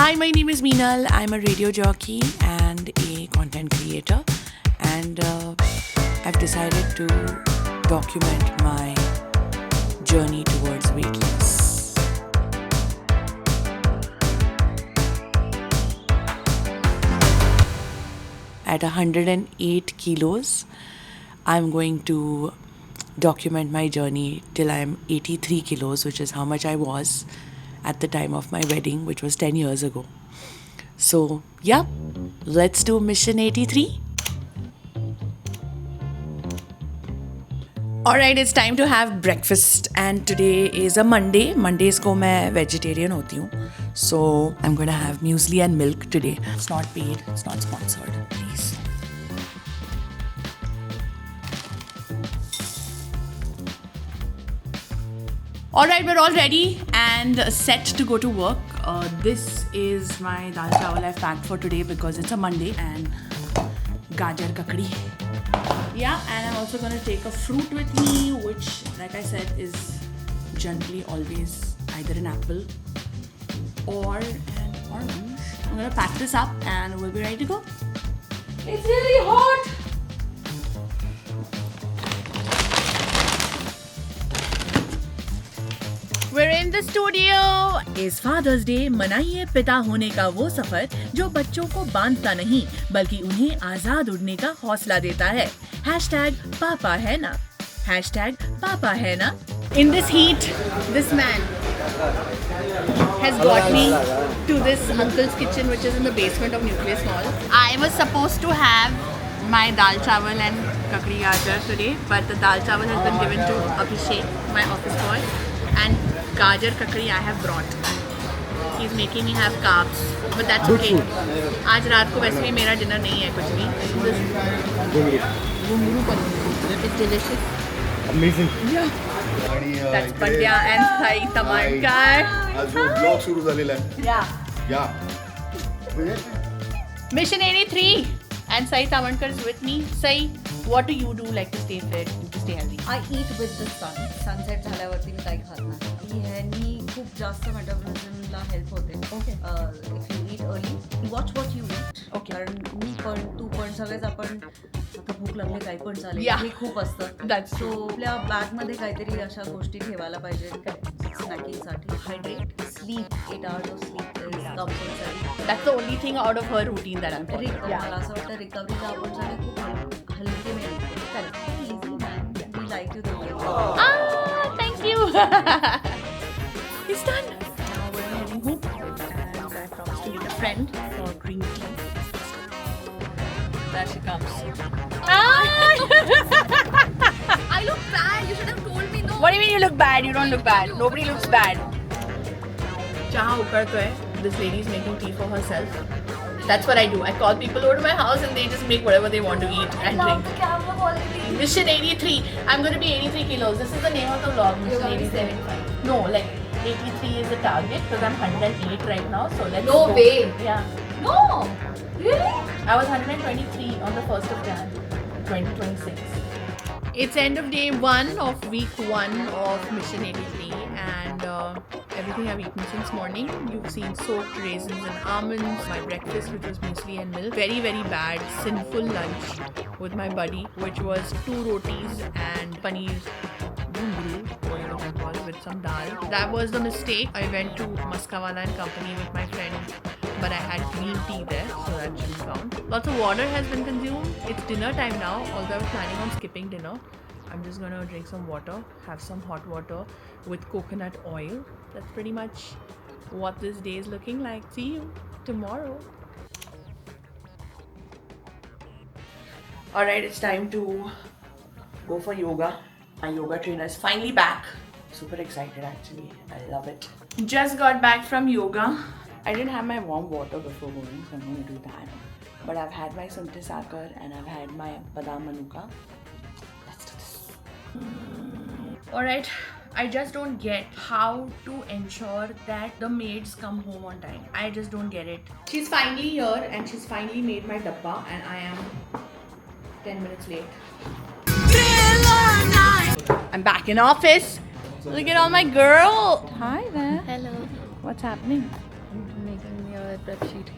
Hi, my name is Meenal. I'm a radio jockey and a content creator, and I've decided to document my journey towards weight loss. At 108 kilos, I'm going to document my journey till I'm 83 kilos, which is how much I was at the time of my wedding, which was 10 years ago. So, yeah, let's do Mission 83. Alright, it's time to have breakfast, and today is a Monday. Mondays को मैं vegetarian होती हूँ. So, I'm going to have muesli and milk today. It's not paid, it's not sponsored, please. Alright, we're all ready and set to go to work. This is my dal chawal I've packed for today because it's a Monday, and gajar kakdi. Yeah, and I'm also going to take a fruit with me, which, like I said, is generally always either an apple or an orange. I'm going to pack this up and we'll be ready to go. It's really hot! We're in the studio. इस fathers day मनाइए पिता होने का वो सफर जो बच्चों को बांधता नहीं बल्कि उन्हें आजाद उड़ने का हौसला देता है। #पापा है ना, #पापा है ना। In this heat, this man has got me to this uncle's kitchen, which is in the basement of Nucleus Mall. I was supposed to have my dal chawal and kakdi gajar today, but the dal chawal has been given to Abhishek, my office boy, and gajar kakdi I have brought. He's making me have carbs, but that's okay. आज रात को वैसे भी मेरा dinner नहीं है कुछ भी. It's delicious. Amazing. Yeah. That's Pandya and Sai Tamarkar. आज ब्लॉग सुरू झालेला आहे. Yeah. या Mission 83 and Sai Tamarkar is with me. Sai, what do you do like to stay fit, to stay healthy? I eat with the sun. Sunset झाल्यावरती मी काही खात नाही. ह्यानी खूप जास्त मेटाबॉलिझमला हेल्प होते. Okay. If you eat early, watch what you eat. Okay. कारण मी पण तू पण सगळेच आपण आता भूक लागले काही पण चालेल Yeah. हे खूप असतं. That's सो आपल्या बॅग मध्ये काहीतरी अशा गोष्टी ठेवायला पाहिजे स्नॅकिंगसाठी. Hydrate, sleep, 8 hours of sleep is compulsory. That's the only thing out of her routine that I'm following. मला असं वाटतं रिकव्हरीला आपण सगळे खूप हलके मिळतो. Easy man, we like you the way. Ah, thank you. It's done. Now we're heading home, and I promised to meet a friend for green tea. There she comes. Ah! I look bad. You should have told me no. What do you mean you look bad? You don't look bad. Nobody looks bad. Chaha ukad to hai. This lady is making tea for herself. That's what I do. I call people over to my house and they just make whatever they want to eat and drink. Mission 83. I'm going to be 83 kilos. This is the name of the vlog. Mission 87. No, like 83 is the target because I'm 108 right now. So let's No go. way. Yeah. No. Really? I was 123 on the 1st of Jan, 2026. It's end of day 1 of week 1 of Mission 83, and everything I've eaten since morning. You've seen soaked raisins and almonds, my breakfast which was muesli and milk. Very, very bad, sinful lunch with my buddy, which was 2 rotis and paneer bhungru, whatever that was, with some dal. That was the mistake. I went to Maskawala and Company with my friend, but I had green tea there, so that shouldn't count. Lots of water has been consumed. It's dinner time now, although I was planning on skipping dinner. I'm just gonna drink some water, have some hot water with coconut oil. That's pretty much what this day is looking like. See you tomorrow. Alright, it's time to go for yoga. My yoga trainer is finally back. Super excited actually. I love it. Just got back from yoga. I didn't have my warm water before going, so I'm going to do that. But I've had my sunti sakar and I've had my badam manuka. Let's do this. Alright, I just don't get how to ensure that the maids come home on time. I just don't get it. She's finally here and she's finally made my dabba, and I am 10 minutes late. I'm back in office. Look at all my girl. Hi there. Hello. What's happening? Make your prep sheet.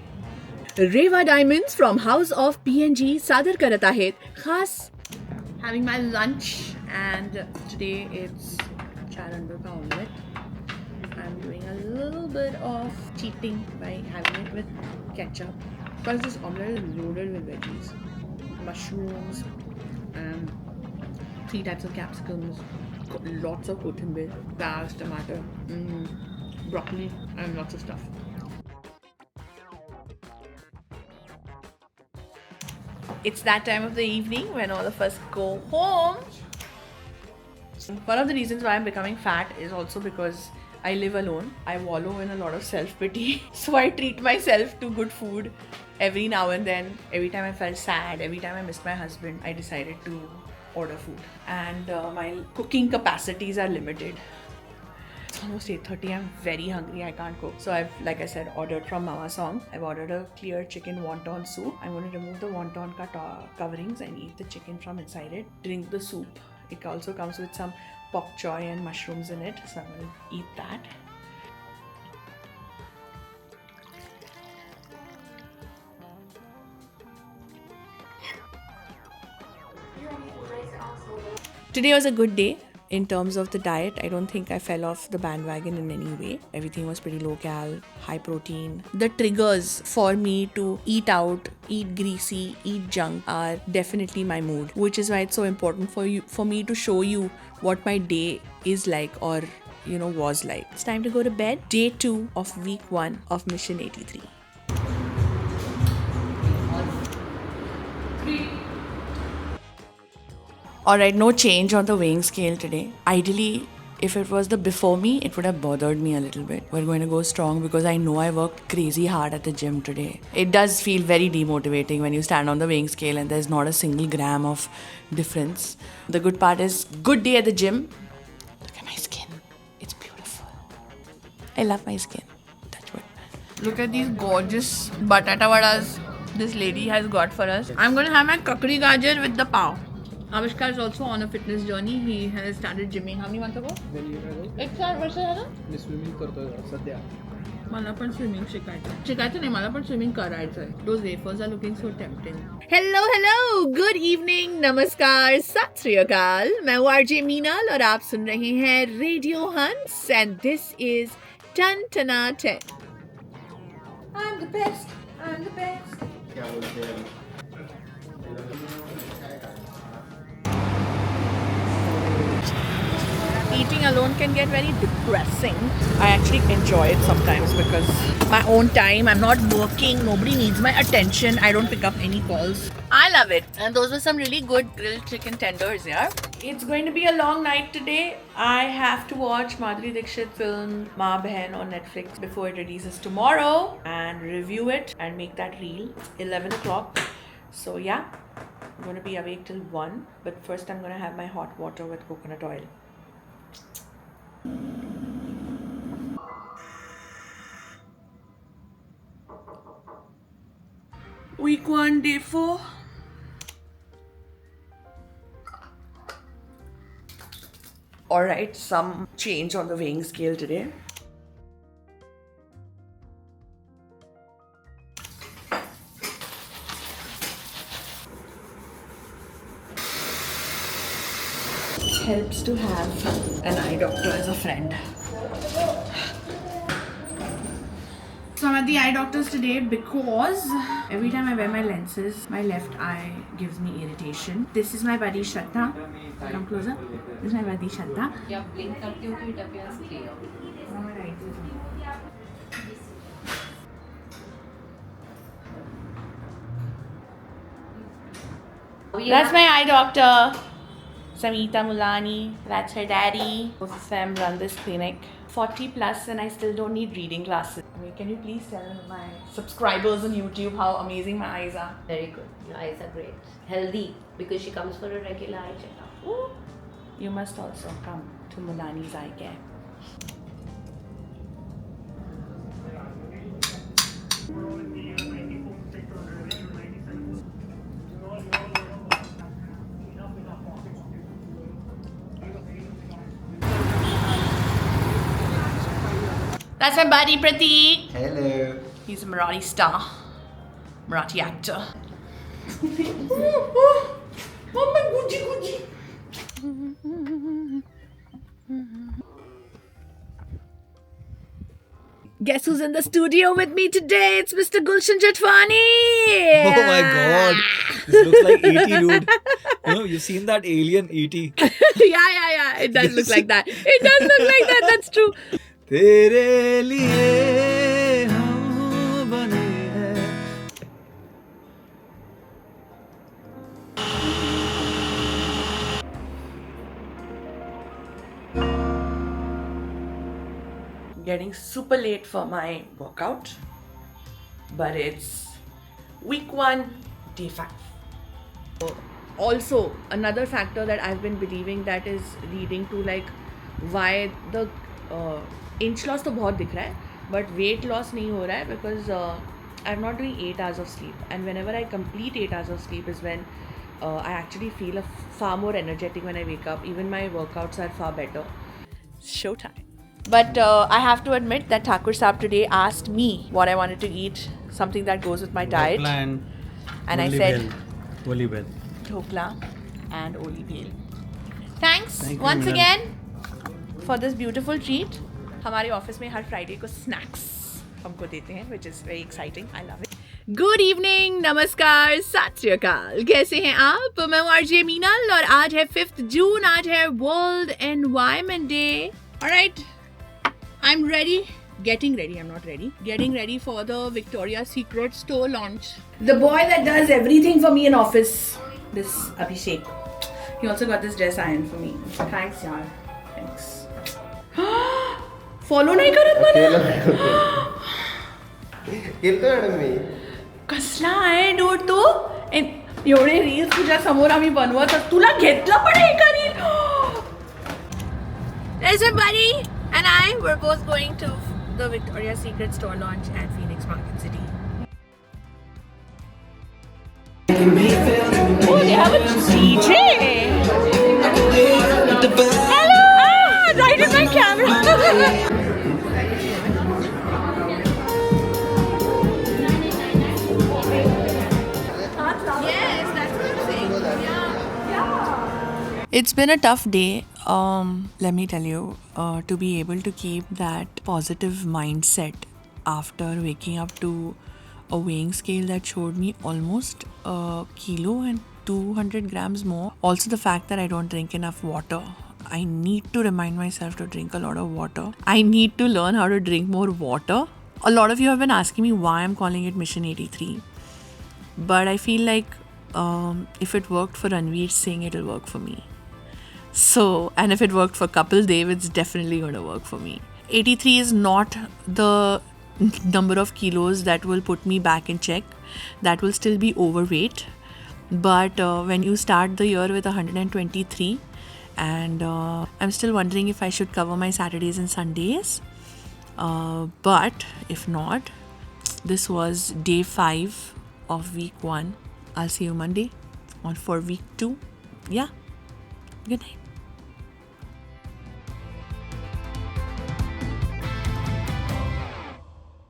Reva diamonds from house of PNG सादर करत आहेत खास Having my lunch, and today it's charandu ka omelette. I'm doing a little bit of cheating by having it with ketchup because this omelette is loaded with veggies, mushrooms, and 3 types of capsicums, lots of kothimir, pyaaz, tomato, broccoli, and lots of stuff. It's that time of the evening when all of us go home. One of the reasons why I'm becoming fat is also because I live alone. I wallow in a lot of self-pity. So I treat myself to good food every now and then. Every time I felt sad, every time I missed my husband, I decided to order food. And my cooking capacities are limited. It's almost 8:30. I'm very hungry. I can't cook. So I've, like I said, ordered from Mama Song. I've ordered a clear chicken wonton soup. I'm going to remove the wonton coverings and eat the chicken from inside it. Drink the soup. It also comes with some bok choy and mushrooms in it. So I'm going to eat that. Today was a good day in terms of the diet. I don't think I fell off the bandwagon in any way. Everything was pretty low cal, high protein. The triggers for me to eat out, eat greasy, eat junk are definitely my mood, which is why it's so important for me to show you what my day is like, or was like. It's time to go to bed. Day 2 of week 1 of Mission 83. Alright, no change on the weighing scale today. Ideally, if it was the before me, it would have bothered me a little bit. We're going to go strong because I know I worked crazy hard at the gym today. It does feel very demotivating when you stand on the weighing scale and there's not a single gram of difference. The good part is, good day at the gym. Look at my skin. It's beautiful. I love my skin. Touch wood. Look at these gorgeous batata vadas this lady has got for us. I'm going to have my kakri gajar with the pav. Avishkar is also on a fitness journey. He has started gymming. How many months ago? 1 वर्ष झालं. मी swimming करतोय सध्या. मला पण swimming शिकायचं नाही, मला पण स्विमिंग करायचं आहे. Those wafers are looking so tempting. Hello good evening नमस्कार सत श्री अकाल मैं हूँ RJ मीनल और आप सुन रहे हैं रेडियो हंस एंड दिस इज टन टना 10. I'm the best. I'm the best. क्या बोलते हैं? Eating alone can get very depressing. I actually enjoy it sometimes because my own time, I'm not working, nobody needs my attention, I don't pick up any calls. I love it. And those were some really good grilled chicken tenders, yeah. It's going to be a long night today. I have to watch Madhuri Dixit film Maa Behan on Netflix before it releases tomorrow and review it and make that reel. It's 11 o'clock. So yeah, I'm going to be awake till 1. But first I'm going to have my hot water with coconut oil. Week 1, day 4. Alright, some change on the weighing scale today. Helps to have an eye doctor as a friend. So I'm at the eye doctor's today because every time I wear my lenses, my left eye gives me irritation. This is my buddy Shraddha. Come closer. This is my buddy Shraddha. जब blink करती हो तो it appears clear. That's my eye doctor, Samita Mulani. That's her daddy. Both of them run this clinic. 40 plus and I still don't need reading glasses. I mean, can you please tell my subscribers on YouTube how amazing my eyes are? Very good. Your eyes are great. Healthy because she comes for a regular eye checkup. Ooh. You must also come to Mulani's Eye Care. That's my buddy Prateek. Hello. He's a Marathi star, Marathi actor. Mama, Gucci, Gucci. Guess who's in the studio with me today? It's Mr. Gulshan Jatwani. Oh my god. This looks like E.T. dude. You know, you've seen that alien E.T. Yeah. It does look like that. It does look like that. That's true. तेरे लिए हम बने हैं. Getting super late for my workout, but it's week 1, day 5. Also, another factor that I've been believing that is leading to like why the inch loss तो बहुत दिख रहा है, but weight loss नहीं हो रहा है because I'm not doing 8 hours of sleep, and whenever I complete 8 hours of sleep is when I actually feel far more energetic when I wake up. Even my workouts are far better. Showtime. But I have to admit that Thakur Saab today asked me what I wanted to eat, something that goes with my diet. Plan. And I said Oli bell. dhokla and oli bhel. Thanks Thank you, once madam. again for this beautiful treat. हमारे office में हर Friday को snacks हमको देते हैं, which is very exciting. I love it. Good evening, नमस्कार, सत श्री अकाल. कैसे हैं आप? मैं हूँ आरजे मीनल और आज है 5 जून. आज है world environment day. Alright, I'm ready. Getting ready. I'm not ready. Getting ready for the Victoria's Secret store launch. The boy that does everything for me in office. This Abhishek. He also got this dress ironed for me. Thanks, yaar. Thanks. Follow नाही करत मला. केलतो madam मी. कसला आहे dude तू? एवढे reels तुझ्या समोर आम्ही बनवत तुला घेतलं पण हे करील. There's a buddy and I were both going to the Victoria's Secret store launch at Phoenix Market City. Oh, they have a DJ. Hello! Right in my camera. Yes, that's what I'm saying. Yeah. It's been a tough day. Let me tell you, to be able to keep that positive mindset after waking up to a weighing scale that showed me almost a kilo and 200 grams more. Also the fact that I don't drink enough water. I need to remind myself to drink a lot of water. I need to learn how to drink more water. A lot of you have been asking me why I'm calling it Mission 83. But I feel like if it worked for Ranveer Singh, it'll work for me. So, and if it worked for Kapil Dev, it's definitely going to work for me. 83 is not the number of kilos that will put me back in check. That will still be overweight. But when you start the year with 123, and I'm still wondering if I should cover my Saturdays and Sundays. But if not, this was day 5 of week 1. I'll see you Monday for week 2. Yeah. Good night.